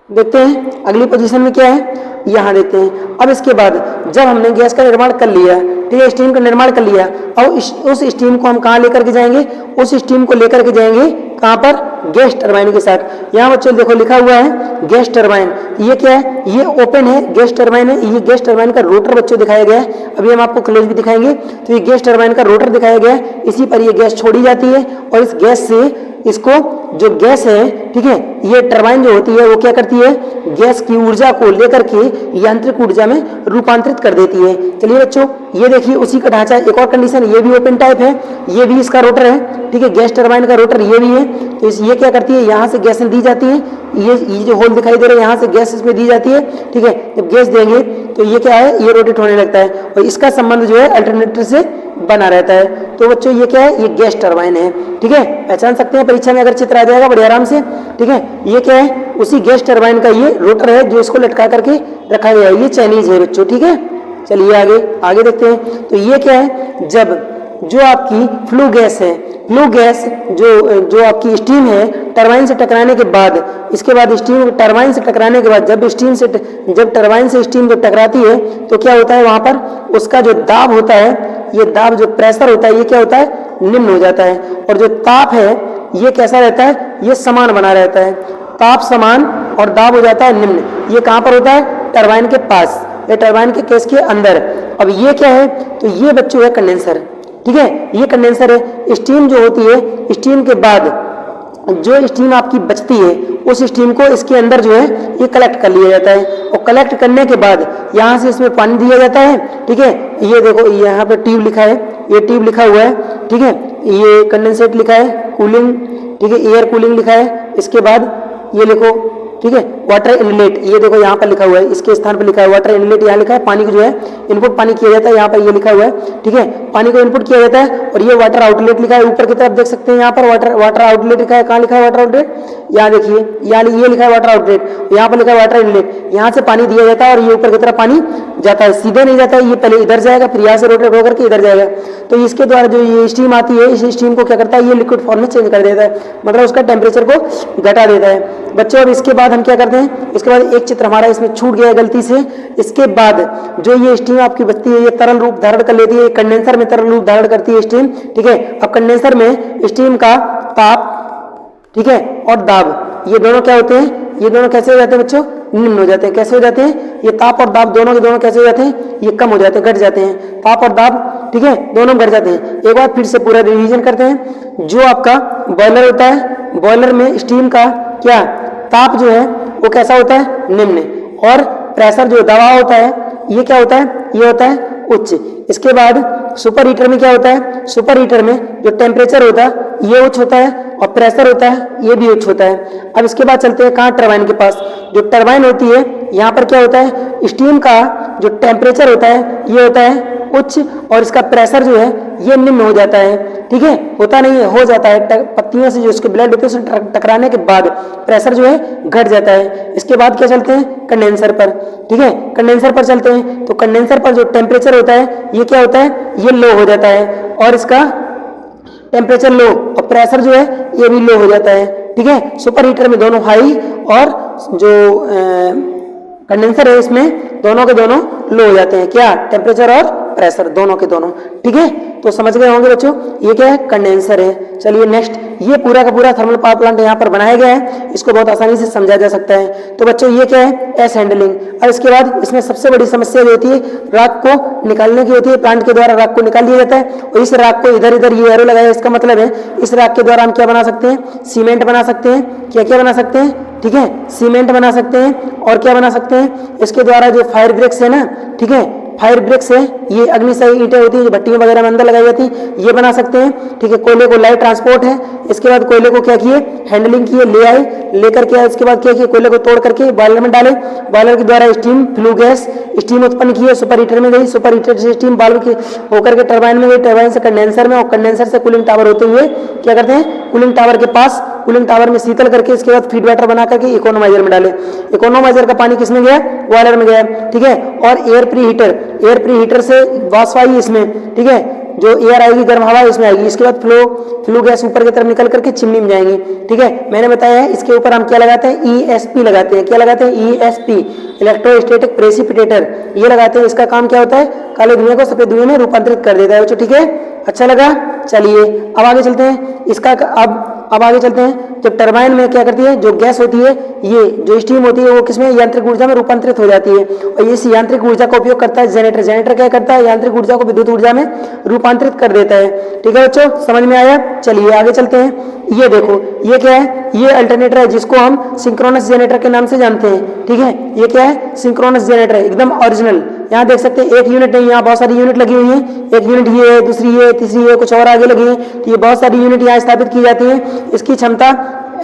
देखते हैं अगली पोजीशन में क्या है, यहाँ देखते हैं। अब इसके बाद जब हमने गैस का निर्माण कर लिया, ठीक है, स्टीम का निर्माण कर लिया, और उस स्टीम को हम कहाँ लेकर के जाएंगे, उस स्टीम को लेकर के जाएंगे कहाँ पर, गैस टरबाइन के साथ। यहाँ बच्चों देखो लिखा हुआ है गैस टरबाइन। ये क्या है, ये ओपन है, गैस टरबाइन है। ये गैस टरबाइन का रोटर बच्चों दिखाया गया है, अभी हम आपको क्लोज भी दिखाएंगे। तो ये गैस टरबाइन का रोटर दिखाया गया है, इसी पर ये गैस छोड़ी जाती है और इस गैस से इसको जो गैस है, ठीक है, ये टरबाइन जो होती है वो क्या करती है, गैस की ऊर्जा को लेकर के यांत्रिक ऊर्जा में रूपांतरित कर देती है। चलिए बच्चों ये देखिए उसी का ढांचा, एक और कंडीशन, ये भी ओपन टाइप है, ये भी इसका रोटर है, ठीक है, गैस टरबाइन का रोटर ये भी है। तो ये क्या करती है, यहाँ से गैस दी जाती है, ये जो होल दिखाई दे रहा है यहाँ से गैस इसमें दी जाती है, ठीक है। जब गैस देंगे तो ये क्या है, ये रोटेट होने लगता है और इसका संबंध जो है अल्टरनेटर से बना रहता है। तो बच्चों ये क्या है, ये गैस टरबाइन है, ठीक है, पहचान सकते हैं परीक्षा में अगर चित्र आ जाएगा बड़े आराम से, ठीक है। ये क्या है, उसी गैस टरबाइन का ये रोटर है जो इसको लटका करके रखा गया है, ये चाइनीज है बच्चों, ठीक है। चलिए आगे देखते हैं। तो ये क्या है, जब जो आपकी फ्लू गैस है, फ्लू गैस जो आपकी स्टीम है टरबाइन से टकराने के बाद, इसके बाद स्टीम टरबाइन से टकराने के बाद जब टरबाइन से स्टीम जब टकराती है तो क्या होता है, वहां पर उसका जो दाब होता है, ये दाब जो प्रेशर होता है ये क्या होता है, निम्न हो जाता है। और जो ताप है ये कैसा रहता है, ये समान बना रहता है, ताप समान और दाब हो जाता है निम्न। ये कहाँ पर होता है, टरबाइन के पास, ये टरबाइन के केस के अंदर। अब ये क्या है, तो ये बच्चों है कंडेंसर, ठीक है, ये कंडेंसर है। स्टीम जो होती है, स्टीम के बाद जो स्टीम आपकी बचती है उस स्टीम को इसके अंदर जो है ये कलेक्ट कर लिया जाता है और कलेक्ट करने के बाद यहाँ से इसमें पानी दिया जाता है, ठीक है। ये देखो यहाँ पे ट्यूब लिखा है, ये ट्यूब लिखा हुआ है, ठीक है, ये कंडेंसेट लिखा है, कूलिंग, ठीक है, एयर कूलिंग लिखा है। इसके बाद ये लिखो, ठीक है, वाटर इनलेट, ये देखो यहाँ पर लिखा हुआ है, इसके स्थान पर लिखा है वाटर इनलेट, यहाँ लिखा है पानी को जो है इनपुट पानी किया जाता है, यहाँ पर ये लिखा हुआ है, ठीक है, पानी को इनपुट किया जाता है। और ये वाटर आउटलेट लिखा है, ऊपर की तरफ देख सकते हैं यहाँ पर वाटर आउटलेट लिखा है, कहाँ लिखा है वाटर आउटलेट, यहाँ देखिए, यहाँ ये लिखा है वाटर आउटलेट, यहाँ पर लिखा है वाटर इनलेट। यहाँ से पानी दिया जाता है और ये ऊपर की तरफ पानी जाता है, सीधे नहीं जाता है, ये पहले इधर जाएगा फिर यहाँ से रोटेट होकर के इधर जाएगा। तो इसके द्वारा जो ये स्टीम आती है, इस स्टीम को क्या करता है, ये लिक्विड फॉर्म में चेंज कर देता है, मतलब उसका टेम्परेचर को घटा देता है। बच्चों अब इसके बाद हम क्या करते हैं, इसके बाद एक चित्र हमारा इसमें छूट गया गलती से। इसके बाद जो ये स्टीम आपकी बचती है ये तरल रूप धारण कर लेती है, कंडेंसर में तरल रूप धारण करती है स्टीम, ठीक है। अब कंडेंसर में स्टीम का ताप, ठीक है, और दाब, ये दोनों क्या होते हैं, ये दोनों कैसे हो जाते हैं बच्चों, निम्न हो जाते हैं। कैसे हो जाते हैं, ये ताप और दाब दोनों के दोनों कैसे हो जाते हैं, ये कम हो जाते हैं, घट जाते हैं, ताप और दाब, ठीक है, दोनों घट जाते हैं। एक बार फिर से पूरा रिवीजन करते हैं। जो आपका बॉयलर होता है, बॉयलर में स्टीम का क्या ताप जो है वो कैसा होता है, निम्न, और प्रेशर जो दबाव होता है ये क्या होता है, ये होता है उच्च। इसके बाद सुपर हीटर में क्या होता है, सुपर हीटर में जो टेम्परेचर होता है ये उच्च होता है और प्रेशर होता है ये भी उच्च होता है। अब इसके बाद चलते हैं कहाँ, टरबाइन के पास। जो टरबाइन होती है यहाँ पर क्या होता है, स्टीम का जो टेम्परेचर होता है ये होता है उच्च और इसका प्रेशर जो है ये निम्न हो जाता है। ठीक है, होता नहीं है, हो जाता है, पत्तियों से जो उसके ब्लेड होते हैं उससे टकराने के बाद प्रेशर जो है घट जाता है। इसके बाद क्या चलते हैं, कंडेंसर पर। ठीक है, कंडेंसर पर चलते हैं तो कंडेंसर पर जो टेम्परेचर होता है ये क्या होता है, ये लो हो जाता है और इसका टेम्परेचर लो और प्रेशर जो है ये भी लो हो जाता है। ठीक है, सुपर हीटर में दोनों हाई और जो कंडेंसर है इसमें दोनों के दोनों लो हो जाते हैं, क्या, टेम्परेचर और प्रेशर दोनों के दोनों। ठीक है, तो समझ गए होंगे बच्चों, ये क्या है, कंडेंसर है। चलिए नेक्स्ट, ये पूरा का पूरा थर्मल पावर प्लांट यहाँ पर बनाया गया है, इसको बहुत आसानी से समझा जा सकता है। तो बच्चों ये क्या है, एस हैंडलिंग। और इसके बाद इसमें सबसे बड़ी समस्या जो होती है राख को निकालने की होती है, प्लांट के द्वारा राख को निकाल लिया जाता है और इस राख को इधर इधर ये एरो लगाया, इसका मतलब है इस राख के द्वारा हम क्या बना सकते हैं, सीमेंट बना सकते हैं। क्या क्या बना सकते हैं, ठीक है, सीमेंट बना सकते हैं और क्या बना सकते हैं, इसके द्वारा जो फायर ब्रिक्स है ना, ठीक है, फायर ब्रिक्स है, ये अग्निशायी ईंटें होती हैं जो भट्टियों वगैरह में अंदर लगाई जाती हैं, ये बना सकते हैं। ठीक है, कोयले को लाइट ट्रांसपोर्ट है, इसके बाद कोयले को क्या किए, हैंडलिंग किए, ले आए, लेकर के इसके बाद क्या किए, कोयले को तोड़ करके बॉयलर में डाले, बॉयलर के द्वारा स्टीम फ्लू गैस स्टीम उत्पन्न किए, सुपर हीटर में गई, सुपर हीटर से स्टीम बाल्ब के होकर के टरबाइन में गई, टरबाइन से कंडेंसर में और कंडेंसर से कूलिंग टावर होते हुए क्या करते हैं, कूलिंग टावर के पास, कूलिंग टावर में शीतल करके इसके बाद फीड वाटर बना करके इकोनोमाइजर में डाले, इकोनोमाइजर का पानी किसमें गया, बॉयलर में गया। ठीक है, और air pre heater, air pre heater से वाष्प आई इसमें, ठीक है, जो एयर आएगी गर्म हवा इसमें आएगी, इसके बाद फ्लो गैस ऊपर की तरफ निकल करके चिमनी में जाएंगी। ठीक है, मैंने बताया है इसके ऊपर हम क्या लगाते हैं, ESP लगाते हैं। क्या लगाते हैं, ESP, इलेक्ट्रोस्टैटिक प्रेसिपिटेटर, ये लगाते हैं। इसका काम क्या होता है, काले धुएं को सफेद धुएं में रूपांतरित कर देता है बच्चों। ठीक है, अच्छा लगा, चलिए अब आगे चलते हैं। इसका अब आगे चलते हैं। जब टरबाइन में क्या करती है, जो गैस होती है, ये जो स्टीम होती है वो किसमें, यांत्रिक ऊर्जा में रूपांतरित हो जाती है और इस यांत्रिक ऊर्जा का उपयोग करता है जनरेटर। जनरेटर क्या करता है, यांत्रिक ऊर्जा को विद्युत ऊर्जा में रूपांतरित कर देता है। ठीक है बच्चों, समझ में आया, चलिए आगे चलते हैं। ये देखो, ये क्या है, ये अल्टरनेटर है जिसको हम सिंक्रोनस जनरेटर के नाम से जानते हैं। ठीक है, ये क्या है, सिंक्रोनस जनरेटर है, एकदम ओरिजिनल। यहाँ देख सकते हैं एक यूनिट नहीं, यहाँ बहुत सारी यूनिट लगी हुई है, एक यूनिट ये है, दूसरी ये, तीसरी ये, कुछ और आगे लगी है, तो ये बहुत सारी यूनिट यहाँ स्थापित की जाती है। इसकी क्षमता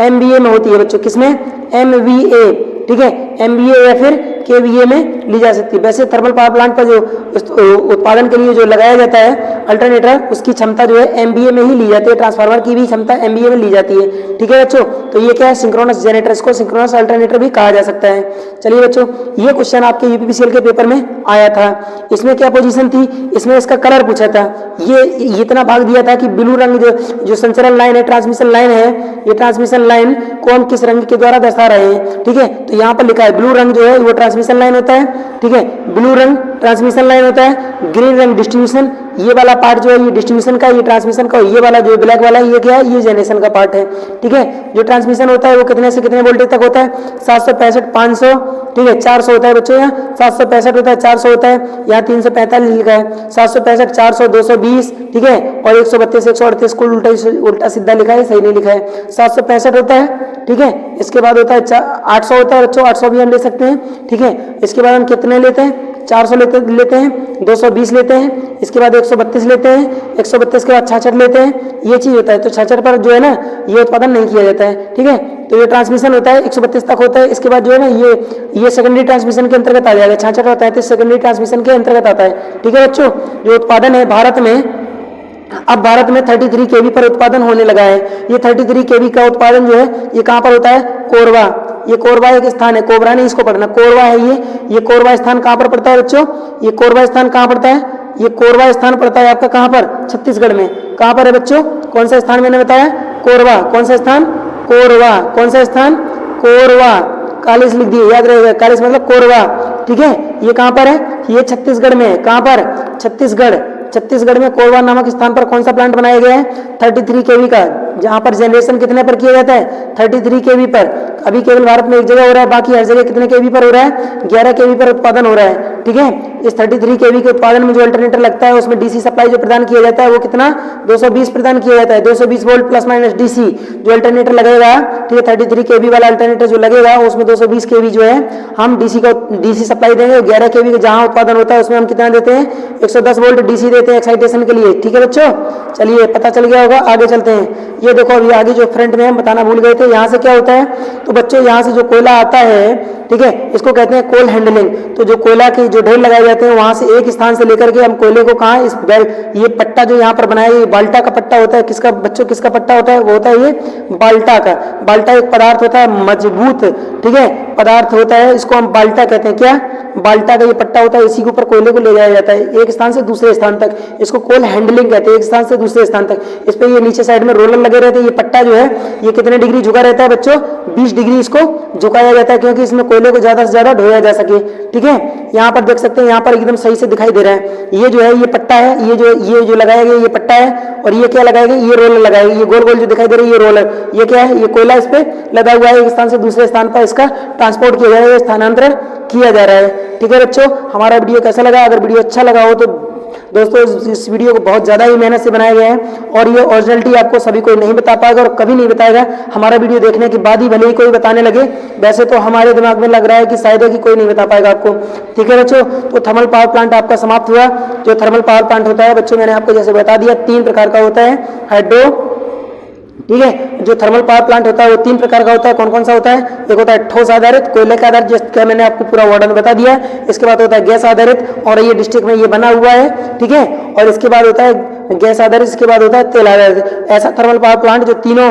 MVA में होती है बच्चों, किसमें, MVA। ठीक है, MVA या फिर KVA में ली जा सकती है। वैसे थर्मल पावर प्लांट पर जो उत्पादन के लिए जो लगाया जाता है अल्टरनेटर, उसकी क्षमता जो है MVA में ही ली जाती है। ट्रांसफार्मर की भी क्षमता MVA में ली जाती है। ठीक है बच्चों, तो ये क्या है, सिंक्रोनस जनरेटर, इसको सिंक्रोनस अल्टरनेटर भी कहा जा सकता है। चलिए बच्चों, ये क्वेश्चन आपके UPPCL के पेपर में आया था। इसमें क्या पोजीशन थी, इसमें इसका कलर पूछा था। ये इतना भाग दिया था कि ब्लू रंग जो संचरण लाइन है, ट्रांसमिशन लाइन है, ये ट्रांसमिशन लाइन को हम किस रंग के द्वारा दर्शा रहे हैं। ठीक है, तो यहाँ पर लिखा है ब्लू रंग जो है वो ट्रांसमिशन लाइन होता है। ठीक है, ब्लू रंग ट्रांसमिशन लाइन होता है, ग्रीन रंग डिस्ट्रीब्यूशन, ये वाला पार्ट जो है ये डिस्ट्रीब्यूशन का, ये ट्रांसमिशन का, ये वाला जो ब्लैक वाला है ये क्या है, ये जनरेशन का पार्ट है। ठीक है, जो ट्रांसमिशन होता है वो कितने से कितने वोल्टेज तक होता है, 765 500, ठीक है, 400 होता है बच्चों, यहाँ 765 होता है, 400 होता है, यहाँ 345 लिखा है, 765 400 220, ठीक है, और 132 138 को उल्टा सीधा लिखा है, सही नहीं लिखा है, 765 होता है। ठीक है, इसके बाद होता है 800 होता है बच्चों, 800 भी हम ले सकते हैं। ठीक है, इसके बाद हम कितने लेते हैं, 400 लेते हैं, 220 लेते हैं, इसके बाद 132 लेते हैं, 132 के बाद 66 लेते हैं, ये चीज होता है। तो 66 पर जो है ना ये उत्पादन नहीं किया जाता है। ठीक है, तो ये ट्रांसमिशन होता है 132 तक होता है, इसके बाद जो है ना ये सेकेंडरी ट्रांसमिशन के अंतर्गत आ जाएगा। 66 और 33 सेकेंडरी ट्रांसमिशन के अंतर्गत आता है। ठीक है बच्चों, जो उत्पादन है भारत में, अब भारत में 33 kV पर उत्पादन होने लगा है। ये 33 kV का उत्पादन जो है ये कहाँ पर होता है, कोरबा। ये कोरबा एक स्थान है, कोबरा नहीं इसको पढ़ना, कोरबा है ये कोरबा स्थान कहाँ पर पड़ता है बच्चों, ये कोरबा स्थान कहाँ पड़ता है, ये कोरबा स्थान पड़ता है आपका कहाँ पर, छत्तीसगढ़ में। कहाँ पर है बच्चों, कौन सा स्थान मैंने बताया, कोरबा। कौन सा स्थान, कोरबा। कौन सा स्थान, कोरबा। कालिस लिख दिए, याद रहेगा, कालिस मतलब कोरबा। ठीक है, ये कहाँ पर है, ये छत्तीसगढ़ में है। कहाँ पर, छत्तीसगढ़ में कोरबा नामक स्थान पर कौन सा प्लांट बनाया गया है, 33 kV का, जहां पर जनरेशन कितने पर किया जाता है, 33 kV पर। अभी केवल भारत में एक जगह हो रहा है, बाकी हर जगह कितने kV पर हो रहा है, 11 kV पर उत्पादन हो रहा है। ठीक है, इस 33 kV के उत्पादन में जो अल्टरनेटर लगता है उसमें DC सप्लाई जो प्रदान किया जाता है वो कितना, 220 प्रदान किया जाता है, 220 वोल्ट प्लस माइनस DC जो अल्टरनेटर लगेगा। ठीक है, 33 kV वाला अल्टरनेटर जो लगेगा उसमें 220 kV जो है हम DC सप्लाई देंगे। 11 kV का जहां उत्पादन होता है उसमें हम कितना देते हैं, 110 वोल्ट DC देते हैं एक्साइटेशन के लिए। ठीक है बच्चों, चलिए पता चल गया होगा, आगे चलते हैं। ये देखो अभी आगे जो फ्रंट में हम बताना भूल गए थे, यहाँ से क्या होता है, तो बच्चों यहाँ से जो कोयला आता है, ठीक है, इसको कहते हैं कोल हैंडलिंग। तो जो कोयला के जो ढेर लगाए जाते हैं, वहां से एक स्थान से लेकर के हम कोयले को कहाँ, इस ये पट्टा जो यहाँ पर बनाया, ये बाल्टा का पट्टा होता है। किसका बच्चों, किसका पट्टा होता है, वो होता है ये बाल्टा का। बाल्टा एक पदार्थ होता है मजबूत, ठीक है, पदार्थ होता है, इसको हम बाल्टा कहते हैं। क्या, बाल्टा का ये पट्टा होता है, इसी के ऊपर कोयले को ले जाया जाता है एक स्थान से दूसरे स्थान तक, इसको कोल हैंडलिंग कहते हैं, एक स्थान से दूसरे स्थान तक। इस पे ये नीचे साइड में रोलर लगे रहते हैं। ये पट्टा जो है ये कितने डिग्री झुका रहता है बच्चों, 20 डिग्री इसको झुकाया जाता है, क्योंकि इसमें कोयले को ज्यादा से ज्यादा ढोया जा सके, ठीक है। यहाँ पर देख सकते हैं, यहाँ पर एकदम सही से दिखाई दे रहा है, ये जो है ये पट्टा है, ये जो लगाया गया ये पट्टा है, और ये क्या लगाया गया, ये रोलर लगाया गया, ये गोल गोल जो दिखाई दे रही है ये रोलर, ये क्या है, ये कोयला इस पे लगा हुआ है, एक स्थान से दूसरे स्थान पर इसका ट्रांसपोर्ट किया जा रहा है, स्थानांतरण किया जा रहा है, ठीक है बच्चों। हमारा वीडियो कैसा लगा, अगर वीडियो अच्छा लगा हो तो दोस्तों इस वीडियो को बहुत ज़्यादा ही मेहनत से बनाया गया है, और ये ओरिजिनलिटी आपको सभी कोई नहीं बता पाएगा और कभी नहीं बताएगा। हमारा वीडियो देखने के बाद ही भले ही कोई बताने लगे, वैसे तो हमारे दिमाग में लग रहा है कि शायद है कि कोई नहीं बता पाएगा आपको, ठीक है बच्चों। तो थर्मल पावर प्लांट आपका समाप्त हुआ। जो थर्मल पावर प्लांट होता है बच्चों, मैंने आपको जैसे बता दिया 3 प्रकार का होता है, हाइड्रो, ठीक है। जो थर्मल पावर प्लांट होता है वो 3 प्रकार का होता है। कौन कौन सा होता है, एक होता है ठोस आधारित, कोयले का आधारित, जिसका मैंने आपको पूरा वर्णन बता दिया। इसके बाद होता है गैस आधारित, और ये डिस्ट्रिक्ट में ये बना हुआ है, ठीक है। और इसके बाद होता है गैस आधारित, इसके बाद होता है तेल आधारित। ऐसा थर्मल पावर प्लांट जो तीनों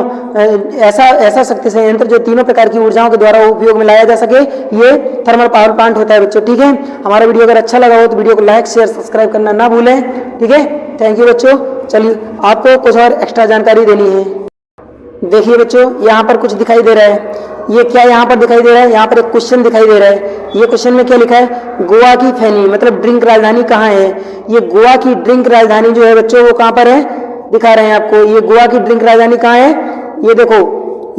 ऐसा शक्ति संयंत्र जो तीनों प्रकार की ऊर्जाओं के द्वारा उपयोग में लाया जा सके, ये थर्मल पावर प्लांट होता है बच्चों, ठीक है। हमारा वीडियो अगर अच्छा लगा हो तो वीडियो को लाइक शेयर सब्सक्राइब करना ना भूलें, ठीक है। थैंक यू बच्चों। चलिए आपको कुछ और एक्स्ट्रा जानकारी देनी है। देखिए बच्चों, यहाँ पर कुछ दिखाई दे रहा है, ये क्या यहाँ पर दिखाई दे रहा है, यहाँ पर एक क्वेश्चन दिखाई दे रहा है। ये क्वेश्चन में क्या लिखा है, गोवा की फेनी मतलब ड्रिंक राजधानी कहाँ है। ये गोवा की ड्रिंक राजधानी जो है बच्चों, वो कहाँ पर है, दिखा रहे हैं आपको। ये गोवा की ड्रिंक राजधानी कहाँ है, ये देखो,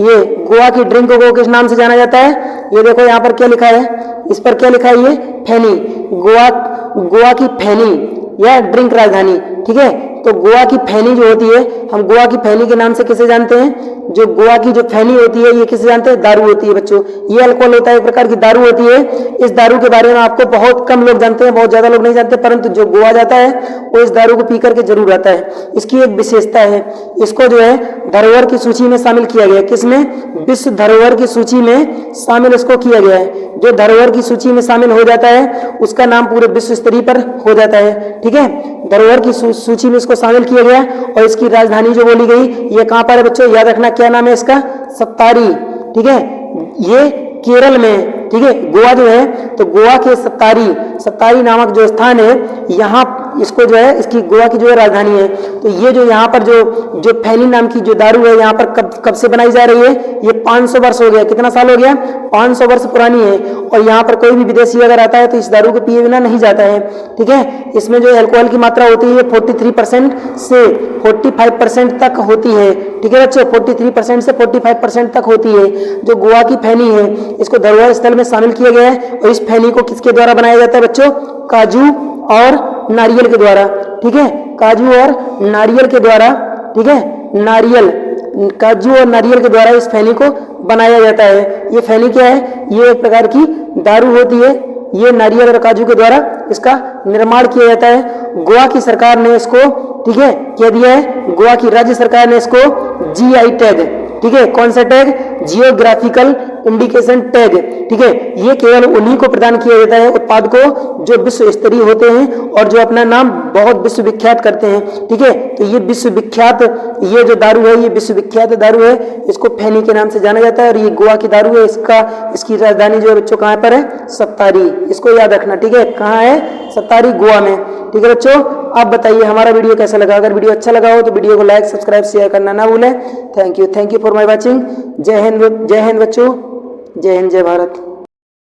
ये गोवा की ड्रिंक को किस नाम से जाना जाता है, ये देखो यहाँ पर क्या लिखा है, इस पर क्या लिखा है, ये फेनी, गोवा की फेनी या ड्रिंक राजधानी, ठीक है। तो गोवा की फेनी जो होती है, हम गोवा की फेनी के नाम से किसे जानते हैं, जो गोवा की जो फेनी होती है ये किसे जानते हैं, दारू होती है बच्चों। ये अल्कोहल होता है, एक प्रकार की दारू होती है। इस दारू के बारे में आपको बहुत कम लोग जानते हैं, बहुत ज्यादा लोग नहीं जानते, परंतु जो गोवा जाता है वो इस दारू को पी करके जरूर आता है। इसकी एक विशेषता है, इसको जो है धरोहर की सूची में शामिल किया गया है। किसमें, विश्व धरोहर की सूची में शामिल इसको किया गया है। जो धरोहर की सूची में शामिल हो जाता है उसका नाम पूरे विश्व स्तरीय पर हो जाता है, ठीक है। धरोहर की सूची में इसको शामिल किया गया, और इसकी राजधानी जो बोली गई ये कहां पर है बच्चों, याद रखना क्या नाम है इसका, सत्तारी, ठीक है। ये केरल में, ठीक है। गोवा जो है तो गोवा के सत्तारी नामक जो स्थान है, यहाँ इसको जो है, इसकी गोवा की जो है राजधानी है। तो ये जो यहाँ पर जो फेनी नाम की जो दारू है यहाँ पर कब से बनाई जा रही है, ये 500 वर्ष हो गया। कितना साल हो गया, 500 वर्ष पुरानी है। और यहाँ पर कोई भी विदेशी अगर आता है तो इस दारू को पिए बिना नहीं जाता है, ठीक है। इसमें जो अल्कोहल की मात्रा होती है 43% से 45% तक होती है, ठीक है बच्चों, 43% से 45% तक होती है। जो गोवा की फेनी है इसको धरोहर स्थल में शामिल किया गया है, और इस फेनी को किसके द्वारा बनाया जाता है बच्चों, काजू और नारियल के द्वारा, ठीक है। काजू और नारियल के द्वारा, ठीक है, काजू और नारियल के द्वारा इस फेनी को बनाया जाता है। ये फेनी क्या है, ये एक प्रकार की दारू होती है। ये नारियल और काजू के द्वारा इसका निर्माण किया जाता है। गोवा की सरकार ने इसको, ठीक है, क्या दिया है, गोवा की राज्य सरकार ने इसको GI टैग, ठीक है, कौन सा टैग, जियोग्राफिकल इंडिकेशन टैग, ठीक है। ये केवल उन्हीं को प्रदान किया जाता है उत्पाद को जो विश्व स्तरीय होते हैं और जो अपना नाम बहुत विश्व विख्यात करते हैं, ठीक है। तो ये विश्व विख्यात, ये जो दारू है ये विश्व विख्यात दारू है, इसको फेनी के नाम से जाना जाता है। और ये गोवा की दारू है, इसकी राजधानी जो है बच्चों कहाँ पर है, सत्तारी, इसको याद रखना, ठीक है। कहाँ है, सत्तारी, गोवा में, ठीक है बच्चों। आप बताइए हमारा वीडियो कैसा लगा, अगर वीडियो अच्छा लगा हो तो वीडियो को लाइक सब्सक्राइब शेयर करना ना भूलें। Thank you for my watching. जय हिंद बच्चों, जय हिंद, जय भारत।